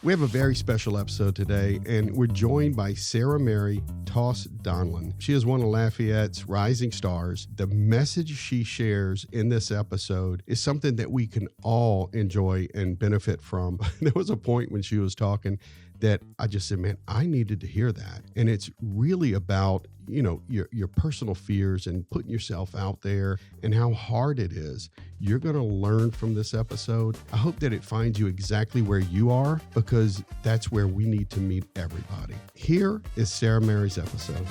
We have a very special episode today, and we're joined by Sarah Mary Toce-Donlon. She is one of Lafayette's rising stars. The message she shares in this episode is something that we can all enjoy and benefit from. There was a point when she was talking that I just said, man, I needed to hear that. And it's really about, your personal fears and putting yourself out there and how hard it is. You're going to learn from this episode. I hope that it finds you exactly where you are, because that's where we need to meet everybody. Here is Sarah Mary's episode.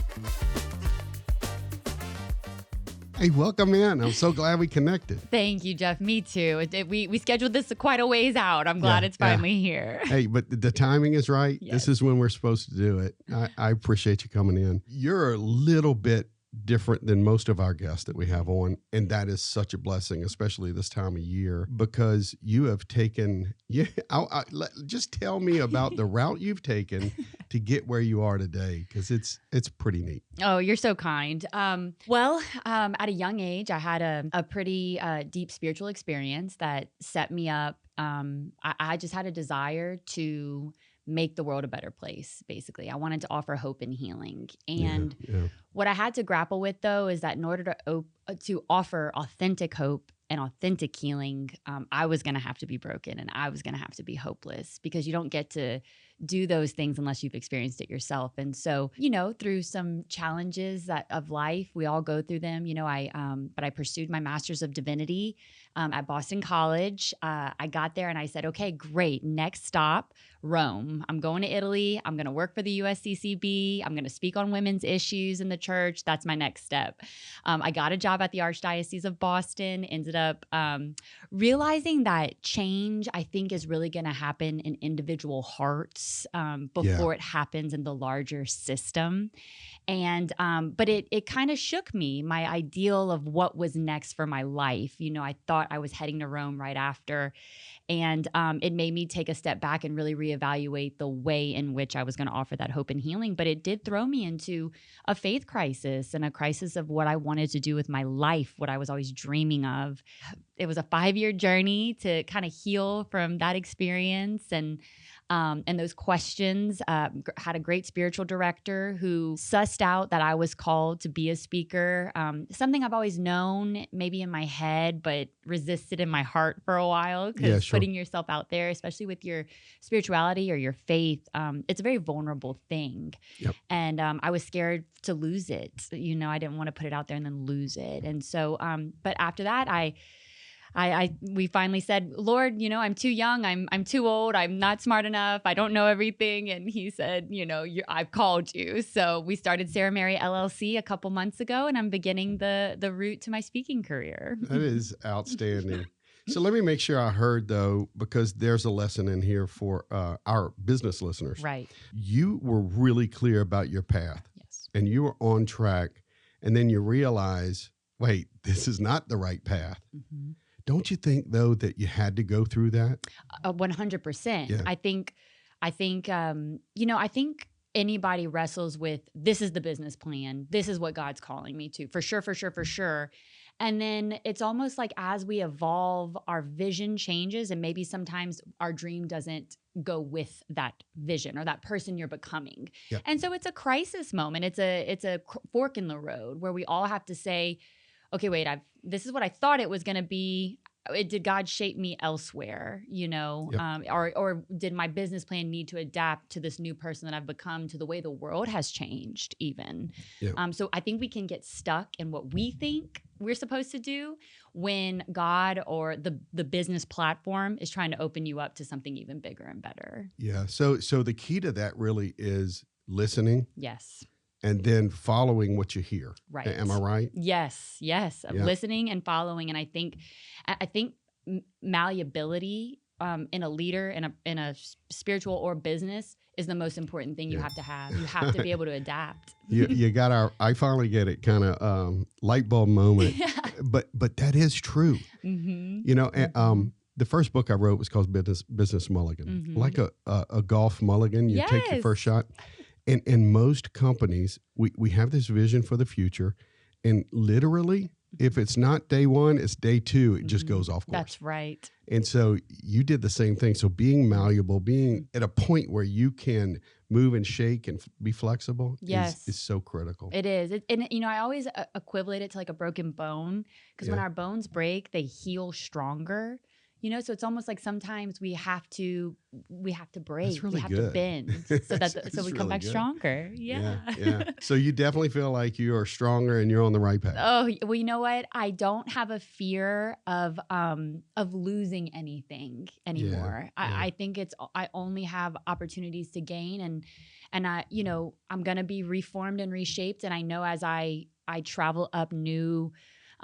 Hey, welcome in. I'm so glad we connected. Thank you, Jeff. Me too. We scheduled this quite a ways out. I'm glad it's finally here. Hey, but the timing is right. Yes. This is when we're supposed to do it. I appreciate you coming in. You're a little bit different than most of our guests that we have on, and that is such a blessing, especially this time of year, because you have taken, just tell me about the route you've taken to get where you are today, because it's pretty neat. Oh, you're so kind. At a young age, I had a pretty deep spiritual experience that set me up. I just had a desire to make the world a better place, basically. I wanted to offer hope and healing. And what I had to grapple with, though, is that in order to offer authentic hope and authentic healing, I was going to have to be broken and I was going to have to be hopeless, because you don't get to do those things unless you've experienced it yourself. And so, through some challenges of life, we all go through them. But I pursued my Master's of Divinity at Boston College. I got there and I said, okay, great. Next stop, Rome. I'm going to Italy. I'm going to work for the USCCB. I'm going to speak on women's issues in the church. That's my next step. I got a job at the Archdiocese of Boston, ended up realizing that change, I think, is really going to happen in individual hearts before it happens in the larger system. But it kind of shook me, my ideal of what was next for my life. I thought I was heading to Rome right after. And it made me take a step back and really reevaluate the way in which I was going to offer that hope and healing. But it did throw me into a faith crisis and a crisis of what I wanted to do with my life, what I was always dreaming of. It was a 5-year journey to kind of heal from that experience and those questions. Had a great spiritual director who sussed out that I was called to be a speaker. Something I've always known, maybe in my head, but resisted in my heart for a while, because putting yourself out there, especially with your spirituality or your faith, it's a very vulnerable thing. Yep. And I was scared to lose it. I didn't want to put it out there and then lose it. And so, but after that, we finally said, Lord, I'm too young. I'm too old. I'm not smart enough. I don't know everything. And he said, I've called you. So we started Sarah Mary LLC a couple months ago, and I'm beginning the route to my speaking career. That is outstanding. So let me make sure I heard, though, because there's a lesson in here for our business listeners. Right. You were really clear about your path. Yes. And you were on track. And then you realize, wait, this is not the right path. Mm-hmm. Don't you think, though, that you had to go through that? 100%. Yeah. I think anybody wrestles with, this is the business plan. This is what God's calling me to, for sure. And then it's almost like as we evolve, our vision changes, and maybe sometimes our dream doesn't go with that vision or that person you're becoming. Yep. And so it's a crisis moment. It's a fork in the road where we all have to say, okay, wait, this is what I thought it was going to be. Did God shape me elsewhere, Yep. Or did my business plan need to adapt to this new person that I've become, to the way the world has changed even? Yep. So I think we can get stuck in what we think we're supposed to do when God or the business platform is trying to open you up to something even bigger and better. Yeah. So the key to that really is listening. Yes. And then following what you hear. Right. Am I right? Yes. Yeah. Listening and following. And I think malleability in a leader, in a spiritual or business, is the most important thing you have to have. You have to be able to adapt. You got I finally get it kind of light bulb moment. Yeah. But that is true. Mm-hmm. The first book I wrote was called Business Mulligan. Mm-hmm. Like a golf mulligan. You take your first shot. In most companies, we have this vision for the future, and literally if it's not day one, it's day two. It just goes off course. That's right. And so you did the same thing. So being malleable, being at a point where you can move and shake and be flexible is so critical. It is. And I always equivalent it to like a broken bone, because when our bones break, they heal stronger. So it's almost like sometimes we have to break. That's really we have good. to bend so we come back stronger. Yeah. So you definitely feel like you are stronger and you're on the right path. Oh, well, you know what? I don't have a fear of losing anything anymore. I think I only have opportunities to gain, and I'm going to be reformed and reshaped. And I know as I travel up new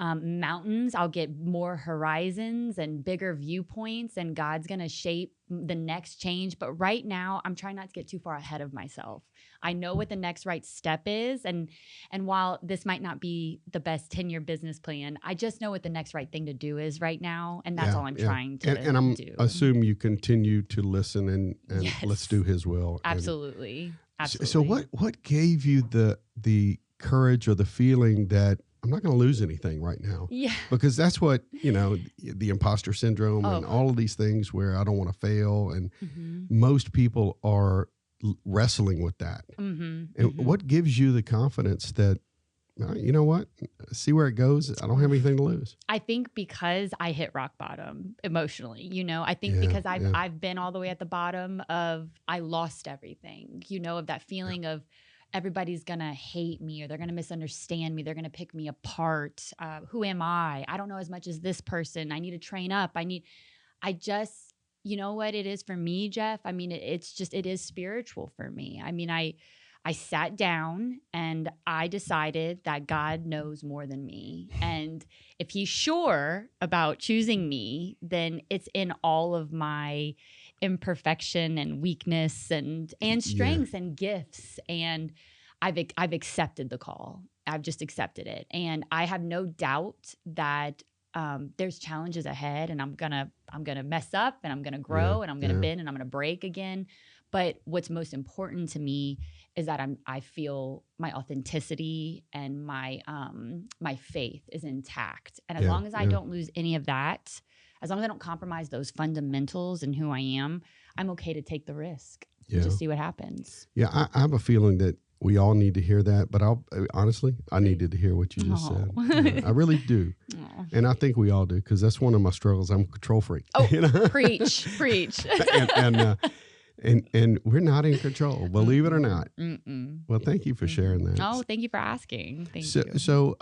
mountains, I'll get more horizons and bigger viewpoints, and God's going to shape the next change. But right now, I'm trying not to get too far ahead of myself. I know what the next right step is. And while this might not be the best 10-year business plan, I just know what the next right thing to do is right now. And that's all I'm trying to do. And I'm assume you continue to listen and let's do his will. Absolutely. So what gave you the courage or the feeling that I'm not going to lose anything right now? Yeah. Because that's what, the imposter syndrome and all of these things where I don't want to fail. And most people are wrestling with that. And what gives you the confidence that, you know what, see where it goes. I don't have anything to lose. I think because I hit rock bottom emotionally, I think because I've been all the way at the bottom of, I lost everything, of that feeling of, everybody's going to hate me, or they're going to misunderstand me. They're going to pick me apart. Who am I? I don't know as much as this person. I need to train up. You know what it is for me, Jeff? I mean, it is spiritual for me. I mean, I sat down and I decided that God knows more than me. And if he's sure about choosing me, then it's in all of my imperfection and weakness and strengths and gifts. And I've accepted the call. I've just accepted it. And I have no doubt that there's challenges ahead, and I'm gonna mess up, and I'm gonna grow, and I'm gonna bend, and I'm gonna break again. But what's most important to me is that I feel my authenticity and my faith is intact. And as long as I don't lose any of that, as long as I don't compromise those fundamentals and who I am, I'm okay to take the risk and just see what happens. Yeah, I have a feeling that we all need to hear that, but I needed to hear what you just said. Yeah, I really do. And I think we all do, because that's one of my struggles. I'm a control freak. Oh, preach. And we're not in control, believe it or not. Well, thank you for sharing that. Oh, thank you for asking. Thank you. So,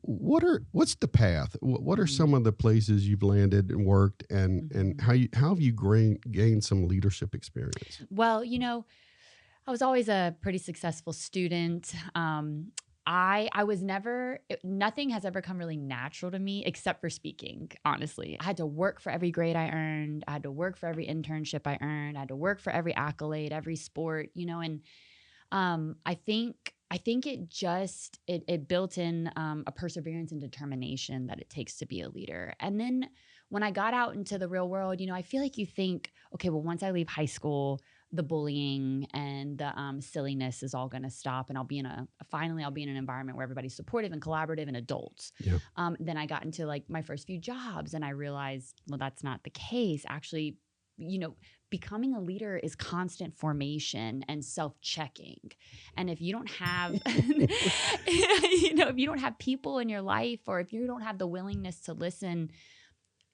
what's the path? What are some of the places you've landed and worked, and how have you gained some leadership experience? Well, I was always a pretty successful student. I was nothing has ever come really natural to me except for speaking, honestly. I had to work for every grade I earned. I had to work for every internship I earned. I had to work for every accolade, every sport, and I think it built in a perseverance and determination that it takes to be a leader. And then when I got out into the real world, I feel like you think, okay, well, once I leave high school, the bullying and the silliness is all going to stop, and I'll be in an environment where everybody's supportive and collaborative and adults. Yeah. Then I got into like my first few jobs, and I realized, well, that's not the case. Actually, becoming a leader is constant formation and self-checking. And if you don't have, if you don't have people in your life, or if you don't have the willingness to listen,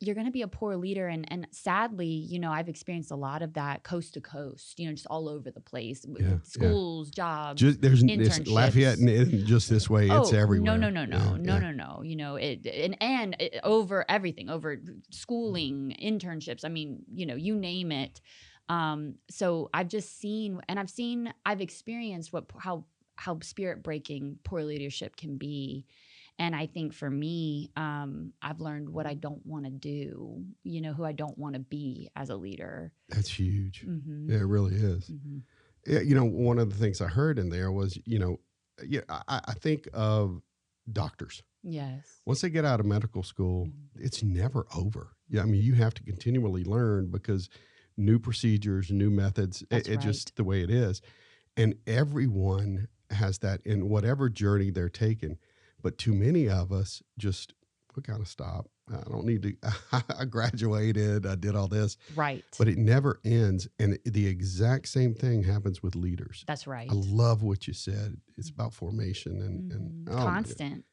you're going to be a poor leader. And sadly, I've experienced a lot of that coast to coast, just all over the place, schools, jobs, there's internships. Lafayette isn't just this way. It's everywhere. No. And over everything, over schooling, internships. I mean, you name it. So I've just seen, and I've experienced how spirit breaking poor leadership can be. And I think for me, I've learned what I don't want to do, who I don't want to be as a leader. That's huge. Yeah, it really is. Yeah, one of the things I heard in there was, I think of doctors. Yes. Once they get out of medical school, it's never over. Yeah, I mean, you have to continually learn, because new procedures, new methods, it's just the way it is. And everyone has that in whatever journey they're taking. But too many of us just, we kind of stop. I don't need to, I graduated, I did all this, Right. but it never ends. And the exact same thing happens with leaders. That's right. I love what you said. It's about formation and oh my God.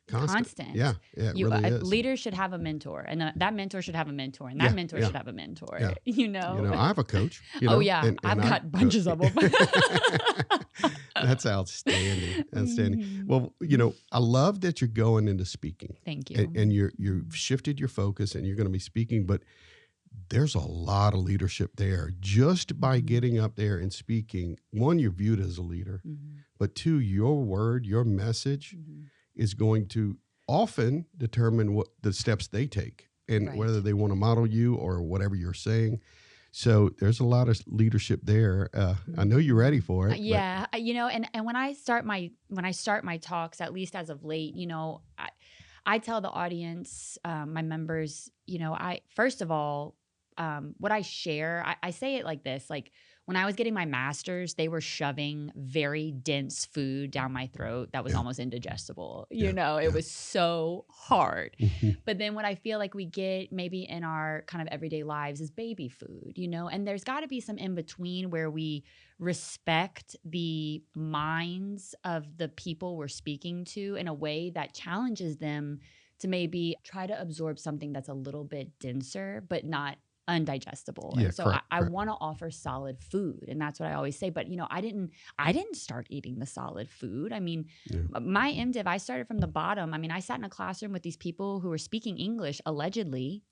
Constant. Yeah, it really is. Leaders should have a mentor, and that mentor should have a mentor, and that mentor should have a mentor. Yeah. You know, I have a coach. Oh yeah, and I've got bunches of them. That's outstanding. Outstanding. Mhm. Well, I love that you're going into speaking. Thank you. And you've shifted your focus, and you're going to be speaking, but there's a lot of leadership there. Just by getting up there and speaking, one, you're viewed as a leader, but two, your word, your message is going to often determine what the steps they take and whether they want to model you or whatever you're saying. So there's a lot of leadership there. I know you're ready for it. Yeah, and when I start my talks, at least as of late, I tell the audience, my members, I first of all, what I share, I say it like this, like when I was getting my master's, they were shoving very dense food down my throat that was almost indigestible. It was so hard. But then what I feel like we get maybe in our kind of everyday lives is baby food, and there's got to be some in between where we respect the minds of the people we're speaking to in a way that challenges them to maybe try to absorb something that's a little bit denser, but not undigestible. Yeah, And so correct, I correct. want to offer solid food. And that's what I always say. But, I didn't start eating the solid food. I mean, my MDiv, I started from the bottom. I mean, I sat in a classroom with these people who were speaking English, allegedly,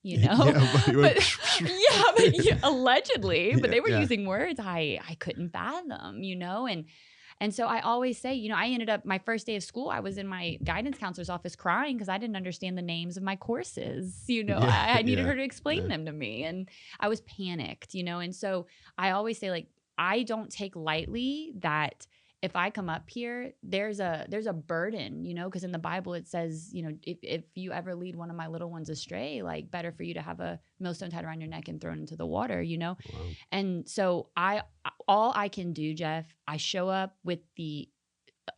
allegedly, but they were using words I couldn't fathom, And so I always say, I ended up my first day of school, I was in my guidance counselor's office crying because I didn't understand the names of my courses. I needed her to explain them to me, and I was panicked, And so I always say, like, I don't take lightly that if I come up here, there's a burden, because in the Bible it says, if you ever lead one of my little ones astray, like better for you to have a millstone tied around your neck and thrown into the water, Wow. And so all I can do, Jeff, I show up with the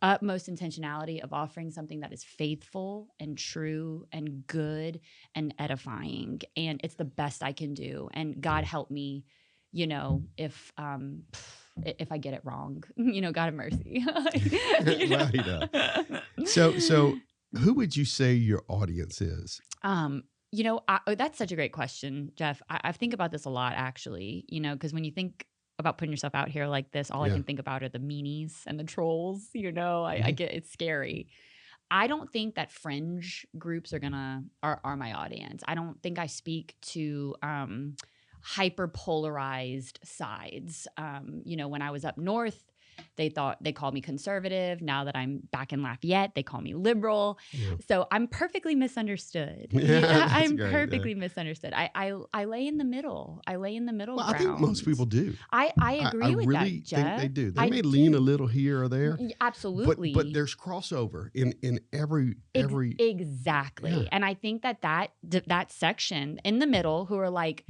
utmost intentionality of offering something that is faithful and true and good and edifying. And it's the best I can do. And God help me, if I get it wrong, God have mercy. Well, he does. So who would you say your audience is? That's such a great question, Jeff. I think about this a lot, actually, because when you think about putting yourself out here like this, all I can think about are the meanies and the trolls, I get, it's scary. I don't think that fringe groups are my audience. I don't think I speak to, hyper polarized sides. When I was up north, they called me conservative. Now that I'm back in Lafayette, they call me liberal. Yeah. So I'm perfectly misunderstood. I'm great, perfectly misunderstood. I lay in the middle. I lay in the middle ground. I think most people do. I agree with really that, Jeff. Think they do. They may lean a little here or there. Absolutely. But there's crossover in every exactly. Yeah. And I think that section in the middle who are like,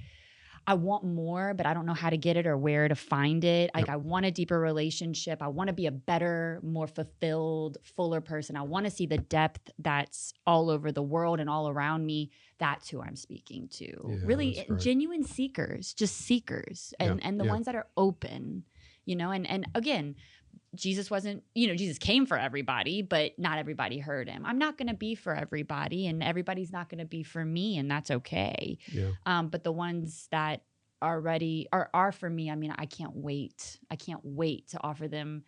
I want more, but I don't know how to get it or where to find it. Like, I want a deeper relationship. I want to be a better, more fulfilled, fuller person. I want to see the depth that's all over the world and all around me. That's who I'm speaking to. Yeah, really genuine seekers, just seekers. And the ones that are open, and again, Jesus came for everybody, but not everybody heard him. I'm not going to be for everybody, and everybody's not going to be for me, and that's okay. Yeah. But the ones that are ready are for me. I mean, I can't wait. I can't wait to offer them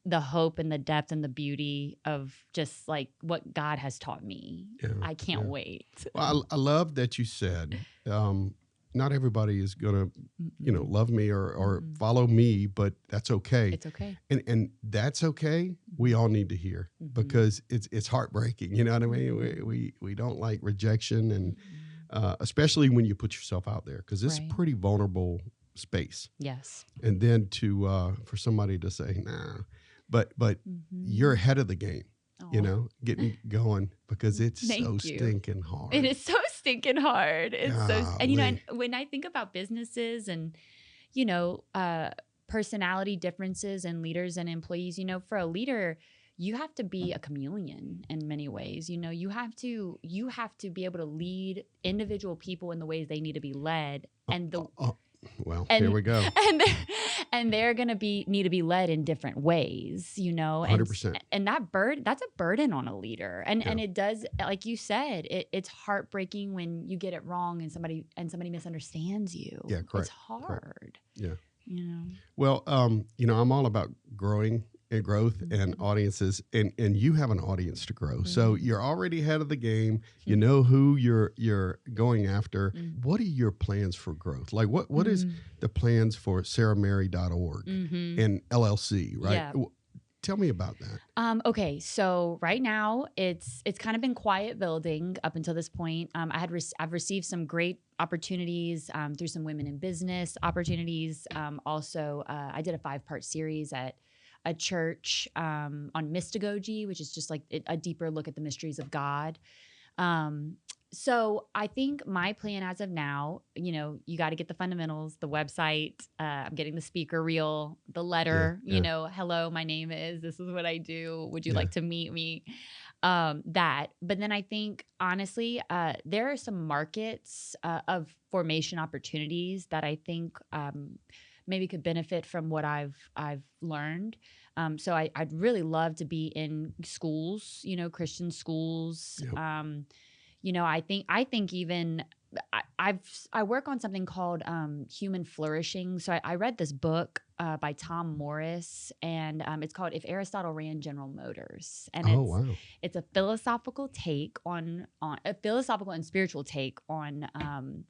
the hope and the depth and the beauty of just like what God has taught me. Yeah, I can't wait. Well, I love that you said, not everybody is going to, love me or follow me, but that's okay. It's okay. And that's okay. We all need to hear because it's heartbreaking. You know what I mean? We don't like rejection, and especially when you put yourself out there, because it's a pretty vulnerable space. Yes. And then for somebody to say, nah, but you're ahead of the game. Getting going because it's stinking hard. It is so stinking hard. It's and when I think about businesses and, personality differences and leaders and employees, for a leader, you have to be a chameleon in many ways. You have to be able to lead individual people in the ways they need to be led, and well, and here we go. and they're gonna need to be led in different ways, 100%. And that's a burden on a leader, and it does, like you said, it's heartbreaking when you get it wrong and somebody misunderstands you. Yeah, correct. It's hard. Correct. Yeah. Well, I'm all about growing and growth and audiences, and you have an audience to grow. So you're already ahead of the game. You know who you're going after. What are your plans for growth? Like what is the plans for SarahMary.org and LLC, right? Yeah. Tell me about that. Okay, so right now it's kind of been quiet building up until this point. I've received some great opportunities through some women in business opportunities. Also, I did a 5-part series at a church on mystagogy, which is just like a deeper look at the mysteries of God. So I think my plan as of now, you got to get the fundamentals, the website. I'm getting the speaker reel, the letter, hello, my name is, this is what I do. Would you like to meet me? That. But then I think, honestly, there are some markets of formation opportunities that I think maybe could benefit from what I've learned. So I'd really love to be in schools, Christian schools. Yep. I think even I work on something called human flourishing. So I read this book by Tom Morris, and it's called If Aristotle Ran General Motors, and it's a philosophical take on a philosophical and spiritual take on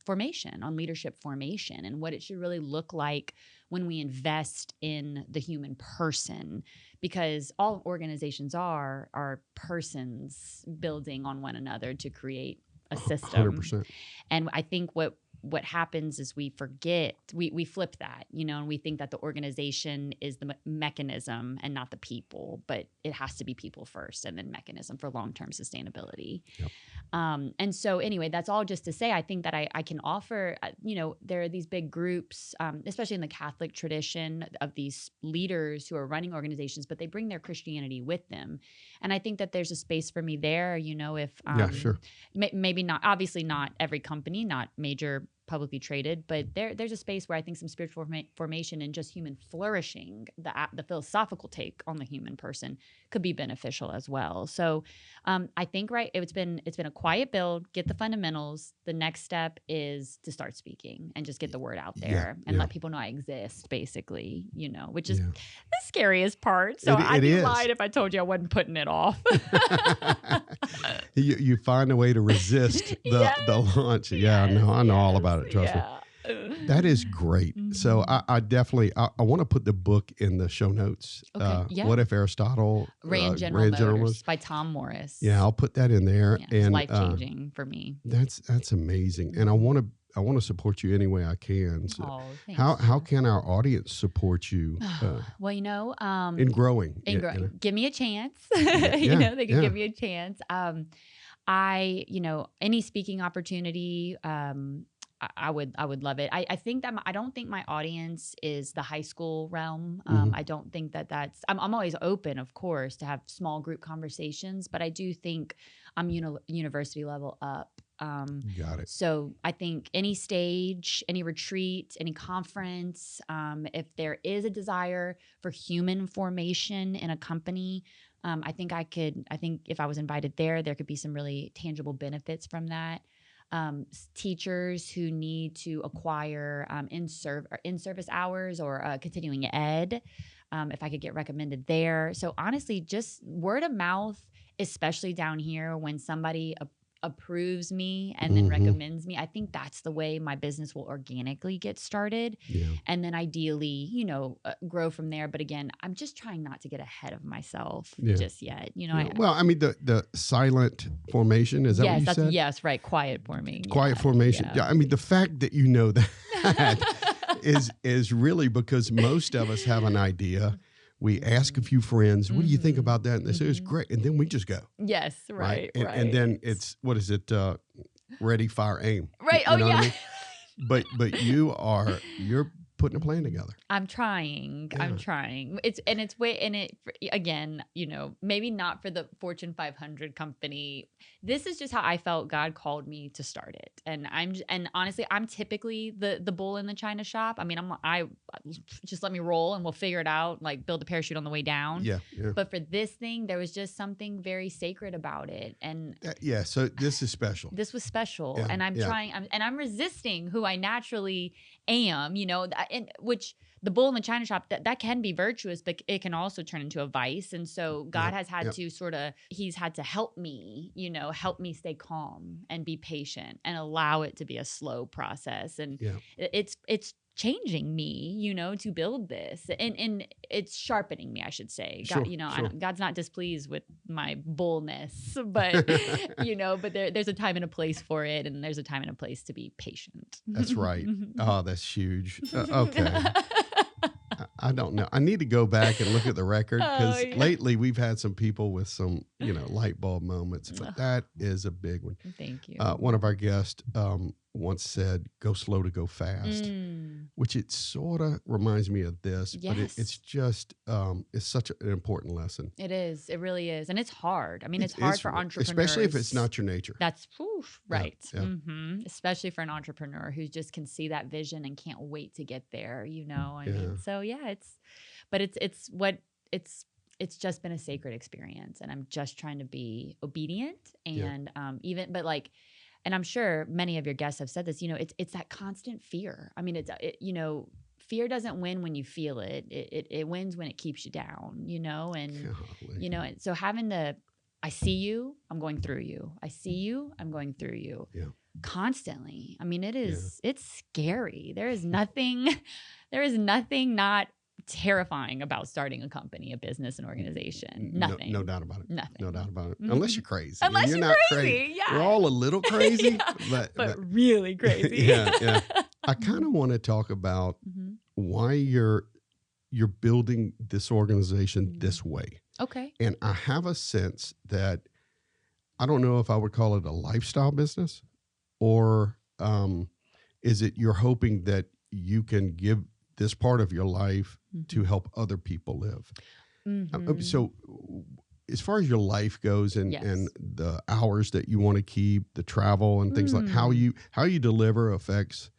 formation, on leadership formation, and what it should really look like when we invest in the human person, because all organizations are persons building on one another to create a system. 100%. And I think what happens is we forget, we flip that, and we think that the organization is the mechanism and not the people, but it has to be people first and then mechanism for long-term sustainability. Yep. And so anyway, that's all just to say, I think that I can offer, there are these big groups, especially in the Catholic tradition, of these leaders who are running organizations, but they bring their Christianity with them. And I think that there's a space for me there, if sure. Maybe not, obviously not every company, not major publicly traded, but there's a space where I think some spiritual formation and just human flourishing, the philosophical take on the human person, could be beneficial as well. So I think it's been a quiet build, get the fundamentals. The next step is to start speaking and just get the word out there and let people know I exist, basically, which is the scariest part. So I'd be lying if I told you I wasn't putting it off. You find a way to resist the launch. I know all about it. Trust me. That is great. So I definitely I want to put the book in the show notes. Okay. What if Aristotle ran General Motors by Tom Morris? Yeah, I'll put that in there. Yeah, it's life-changing for me. That's amazing, and I want to support you any way I can. So how can our audience support you? Well, in growing. Give me a chance. They can give me a chance. Any speaking opportunity, I would love it. I think that I don't think my audience is the high school realm. I don't think that's. I'm always open, of course, to have small group conversations, but I do think I'm university level up. Got it. So I think any stage, any retreat, any conference, if there is a desire for human formation in a company, I think if I was invited there could be some really tangible benefits from that. Teachers who need to acquire in-service hours or continuing ed, if I could get recommended there. So honestly, just word of mouth, especially down here, when somebody approves me and then recommends me, I think that's the way my business will organically get started. Yeah. And then ideally, grow from there. But again, I'm just trying not to get ahead of myself just yet. The silent formation, is that what you said? Yes, right. Quiet forming. Quiet formation. Yeah. The fact that you know that is really because most of us have an idea. We ask a few friends, what do you think about that? And they say, it's great. And then we just go. Yes, right. And then it's, what is it? Ready, fire, aim. Right. You know what I mean? But you're putting a plan together. I'm trying. Yeah. I'm trying. Again, maybe not for the Fortune 500 company. This is just how I felt God called me to start it. And honestly, I'm typically the bull in the china shop. I mean, I just let me roll and we'll figure it out, like build a parachute on the way down. Yeah. But for this thing, there was just something very sacred about it. And so this is special. This was special. Yeah, And I'm resisting who I naturally am, which the bull in the china shop, that can be virtuous, but it can also turn into a vice. And so God has had to he's had to help me, help me stay calm and be patient and allow it to be a slow process. And it's changing me, to build this, and it's sharpening me, I should say. God, Sure. God's not displeased with my bullness, but but there's a time and a place for it, and there's a time and a place to be patient. That's right. Oh, that's huge. Okay. I don't know. I need to go back and look at the record because lately we've had some people with some, light bulb moments, but that is a big one. Thank you. One of our guests once said, "Go slow to go fast," which it sort of reminds me of this, but it's just, it's such an important lesson. It is. It really is. And it's hard. I mean, it's hard for entrepreneurs. Especially if it's not your nature. That's right. Yeah. Mm-hmm. Especially for an entrepreneur who just can see that vision and can't wait to get there, I mean, so it's just been a sacred experience, and I'm just trying to be obedient and and I'm sure many of your guests have said this, it's that constant fear. I mean, fear doesn't win when you feel it. It wins when it keeps you down, and so having I see you, I'm going through you. I see you, I'm going through you. Yeah. Constantly. I mean, it's scary. There is nothing not terrifying about starting a company, a business, an organization. Nothing. No doubt about it. Nothing. No doubt about it. Mm-hmm. Unless you're crazy. Unless you're not crazy. Yeah. We're all a little crazy, but really crazy. Yeah. I kind of want to talk about why you're building this organization this way. Okay. And I have a sense that I don't know if I would call it a lifestyle business, or is it you're hoping that you can give this part of your life to help other people live. So as far as your life goes and the hours that you want to keep, the travel and things like how you deliver affects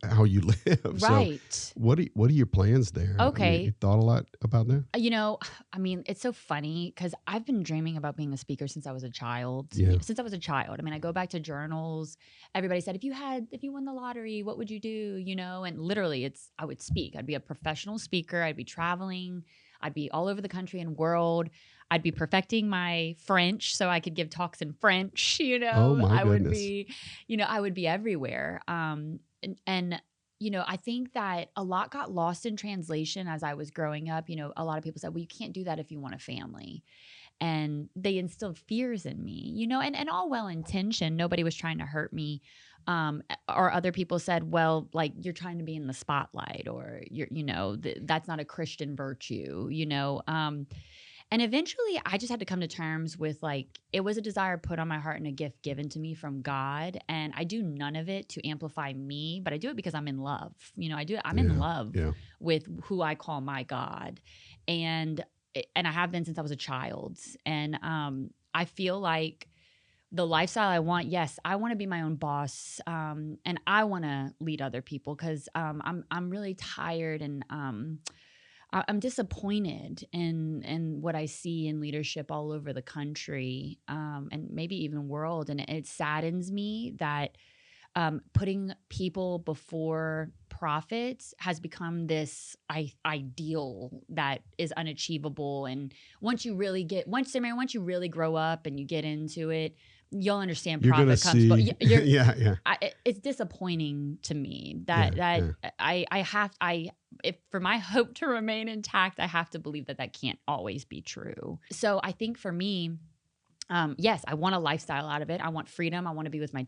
how you live. Right. So what are your plans there? Okay. I mean, you thought a lot about that? I mean, it's so funny because I've been dreaming about being a speaker since I was a child. Yeah. Since I was a child. I mean, I go back to journals. Everybody said, if you won the lottery, what would you do? And literally I would speak. I'd be a professional speaker. I'd be traveling. I'd be all over the country and world. I'd be perfecting my French so I could give talks in French, Oh my goodness. I would be everywhere. And I think that a lot got lost in translation as I was growing up. A lot of people said, well, you can't do that if you want a family. And they instilled fears in me, and all well-intentioned. Nobody was trying to hurt me. Or other people said, well, like you're trying to be in the spotlight, or that's not a Christian virtue, And eventually I just had to come to terms with it was a desire put on my heart and a gift given to me from God. And I do none of it to amplify me, but I do it because I'm in love. I'm in love with who I call my God. And I have been since I was a child. And I feel like the lifestyle I want, yes, I want to be my own boss. And I want to lead other people because I'm really tired and I'm disappointed in what I see in leadership all over the country and maybe even world. And it saddens me that putting people before profit has become this ideal that is unachievable. And once you really grow up and you get into it, you'll understand profit comes. It's disappointing to me if for my hope to remain intact, I have to believe that can't always be true. So I think for me, yes, I want a lifestyle out of it. I want freedom. I want to be with my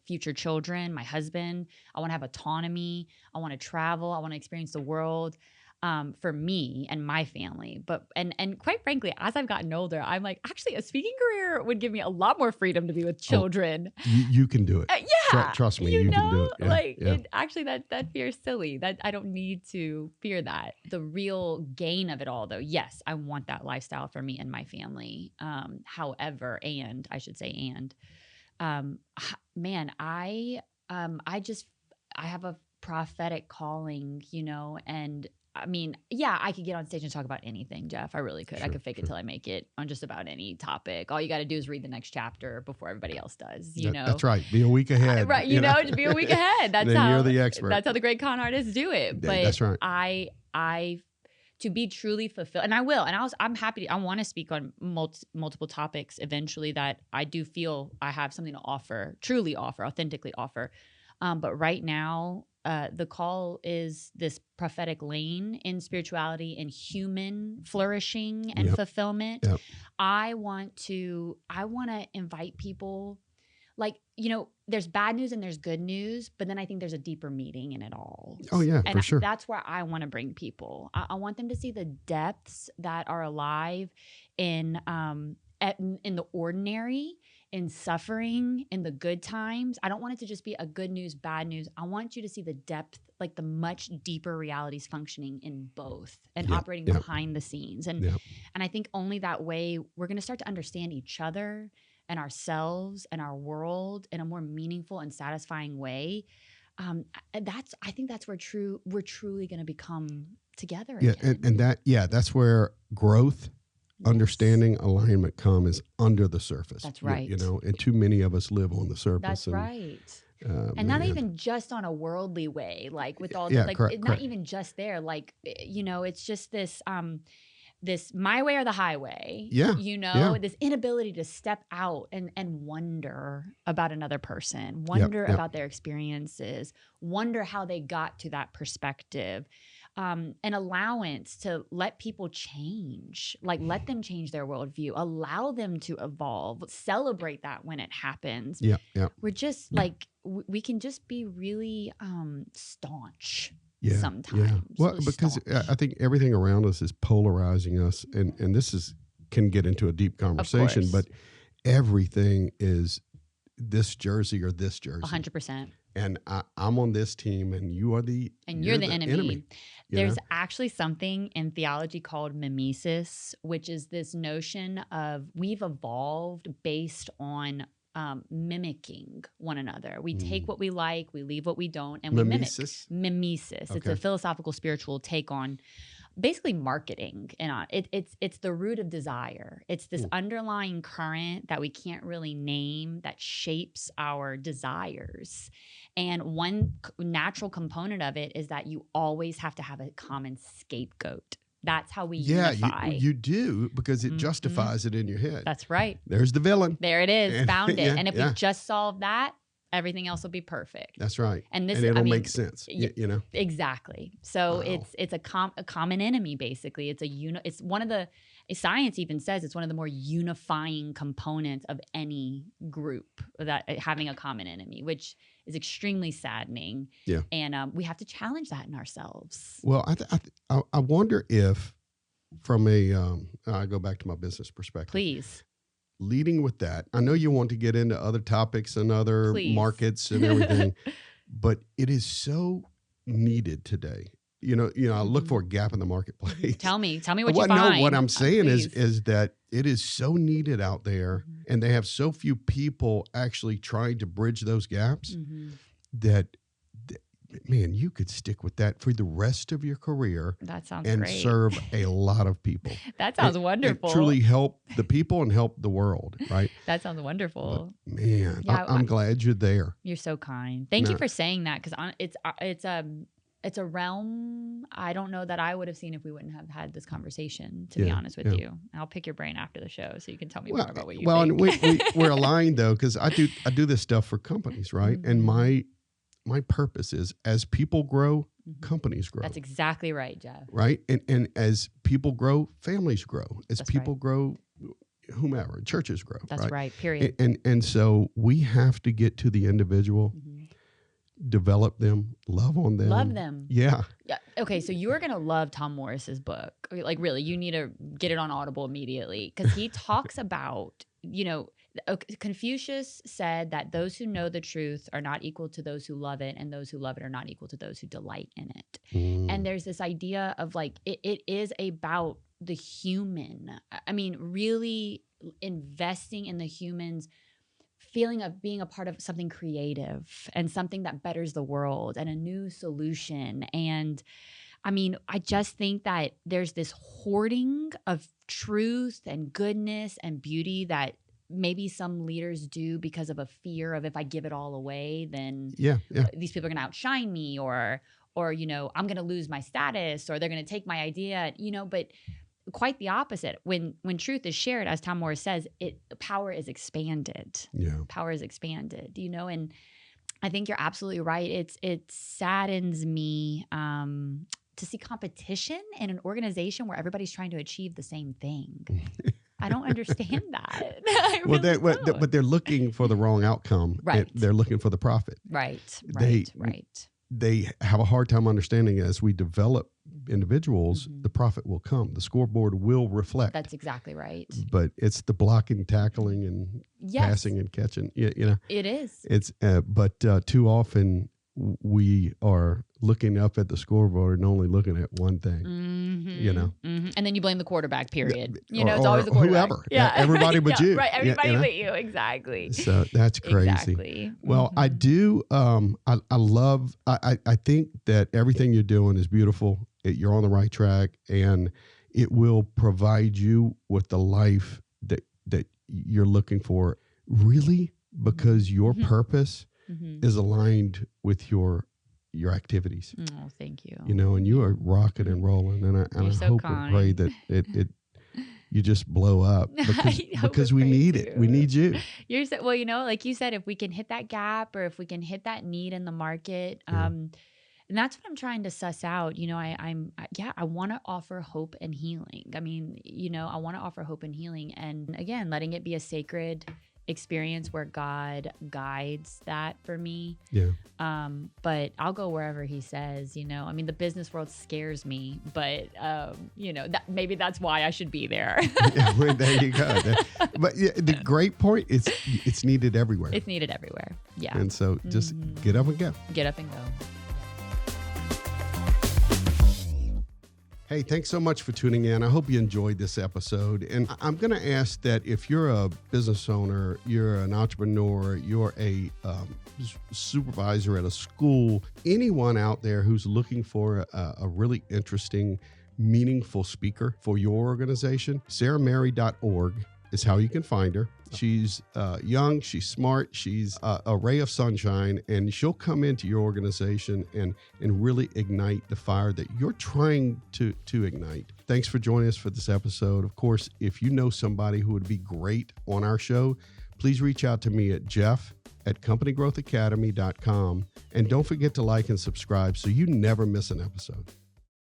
future children, my husband. I want to have autonomy. I want to travel. I want to experience the world. for me and my family. But and quite frankly, as I've gotten older, I'm like, actually, a speaking career would give me a lot more freedom to be with children. You can do it. Yeah, Trust me, you can do it. Yeah, It, actually, that fear is silly. That I don't need to fear that. The real gain of it all, though, yes, I want that lifestyle for me and my family. However, and I should say, man, I have a prophetic calling, and I mean, yeah, I could get on stage and talk about anything, Jeff. I really could. I could fake it till I make it on just about any topic. All you got to do is read the next chapter before everybody else does, That's right. Be a week ahead. Right. Just be a week ahead. That's then how you're the expert. That's how the great con artists do it. But that's right. I to be truly fulfilled, and I will, and I'm happy. I want to speak on multiple topics eventually that I do feel I have something to offer, truly offer, authentically offer. But right now, the call is this prophetic lane in spirituality and human flourishing and fulfillment. Yep. I want to invite people, like, there's bad news and there's good news, but then I think there's a deeper meaning in it all. Oh yeah, and for sure. That's where I want to bring people. I want them to see the depths that are alive in the ordinary, in suffering, in the good times. I don't want it to just be a good news, bad news. I want you to see the depth, like the much deeper realities functioning in both and operating behind the scenes. And I think only that way we're going to start to understand each other and ourselves and our world in a more meaningful and satisfying way. I think that's where we're truly going to become together again. And that's where growth, understanding, alignment is under the surface. That's right. And too many of us live on the surface. That's right. And not even just on a worldly way, like with all correct. Not even just there. Like, it's just this my way or the highway. This inability to step out and wonder about another person, wonder about their experiences, wonder how they got to that perspective. An allowance to let people change, like let them change their worldview, allow them to evolve, celebrate that when it happens. We're just like, we can just be really staunch sometimes. Well, really because staunch. I think everything around us is polarizing us, and this can get into a deep conversation, but everything is this jersey or this jersey. 100%. And I'm on this team, and you're the enemy. There's actually something in theology called mimesis, which is this notion of we've evolved based on mimicking one another. We take what we like, we leave what we don't, and we mimic. Mimesis. Okay. It's a philosophical, spiritual take on basically marketing, and it's the root of desire. It's this underlying current that we can't really name that shapes our desires. And one natural component of it is that you always have to have a common scapegoat. That's how we unify. You do, because it justifies it in your head. That's right. There's the villain. There it is. Found it. And if we just solve that, everything else will be perfect. That's right. And it'll make sense. Exactly. So it's a common enemy, basically. It's one of the, science even says it's one of the more unifying components of any group, that having a common enemy, which is extremely saddening. Yeah. And we have to challenge that in ourselves. Well, I wonder if from I go back to my business perspective. Please. Leading with that, I know you want to get into other topics and other markets and everything, but it is so needed today. I look for a gap in the marketplace. Tell me what you find. No, what I'm saying is that it is so needed out there, and they have so few people actually trying to bridge those gaps that man, you could stick with that for the rest of your career. That sounds and great. Serve a lot of people. That sounds wonderful. And truly help the people and help the world, right? That sounds wonderful. But, man, I'm glad you're there. You're so kind. Thank you for saying that, because it's a realm I don't know that I would have seen if we wouldn't have had this conversation, to be honest with you. I'll pick your brain after the show so you can tell me more about what you think. And we're aligned, though, because I do this stuff for companies, right? And my purpose is, as people grow, companies grow. That's exactly right, Jeff. Right? And as people grow, families grow. As people grow, whomever, churches grow. That's right, period. And so we have to get to the individual develop them, love on them. Love them. Yeah. Yeah. Okay, so you're going to love Tom Morris's book. Like, really, you need to get it on Audible immediately, because he talks about, Confucius said that those who know the truth are not equal to those who love it, and those who love it are not equal to those who delight in it. And there's this idea of like, it is about the human. I mean, really investing in the human's feeling of being a part of something creative and something that betters the world and a new solution. And I mean, I just think that there's this hoarding of truth and goodness and beauty that maybe some leaders do because of a fear of, if I give it all away, then these people are going to outshine me, or I'm going to lose my status, or they're going to take my idea, but quite the opposite. When truth is shared, as Tom Morris says, power is expanded. Yeah. Power is expanded, and I think you're absolutely right. It saddens me to see competition in an organization where everybody's trying to achieve the same thing. I don't understand that. But they're looking for the wrong outcome. Right. They're looking for the profit. Right. They have a hard time understanding, as we develop individuals, the profit will come. The scoreboard will reflect. That's exactly right. But it's the blocking, tackling, and passing and catching. It is. It's but too often we are looking up at the scoreboard and only looking at one thing. And then you blame the quarterback. Period. It's always the quarterback. Whoever. Yeah, everybody but you. Right. Everybody but you. Exactly. So that's crazy. Exactly. Well, I do. I love. I think that everything you're doing is beautiful. You're on the right track, and it will provide you with the life that you're looking for. Really, because your purpose is aligned with your activities. Oh, thank you. And you are rocking and rolling, and I so hope kind. and pray that it you just blow up, because we need it. We need you. You're so, like you said, if we can hit that gap, or if we can hit that need in the market, and that's what I'm trying to suss out. I want to offer hope and healing. I mean, I want to offer hope and healing, and again, letting it be a sacred experience where God guides that for me. Yeah. But I'll go wherever he says, I mean, the business world scares me, but that maybe that's why I should be there. There you go. But the great point is it's needed everywhere. It's needed everywhere. Yeah. And so just get up and go. Get up and go. Hey, thanks so much for tuning in. I hope you enjoyed this episode. And I'm going to ask that if you're a business owner, you're an entrepreneur, you're a supervisor at a school, anyone out there who's looking for a really interesting, meaningful speaker for your organization, sarahmary.org is how you can find her. She's young, she's smart, she's a ray of sunshine, and she'll come into your organization and really ignite the fire that you're trying to ignite. Thanks for joining us for this episode. Of course, if you know somebody who would be great on our show, please reach out to me at jeff@companygrowthacademy.com. And don't forget to like and subscribe so you never miss an episode.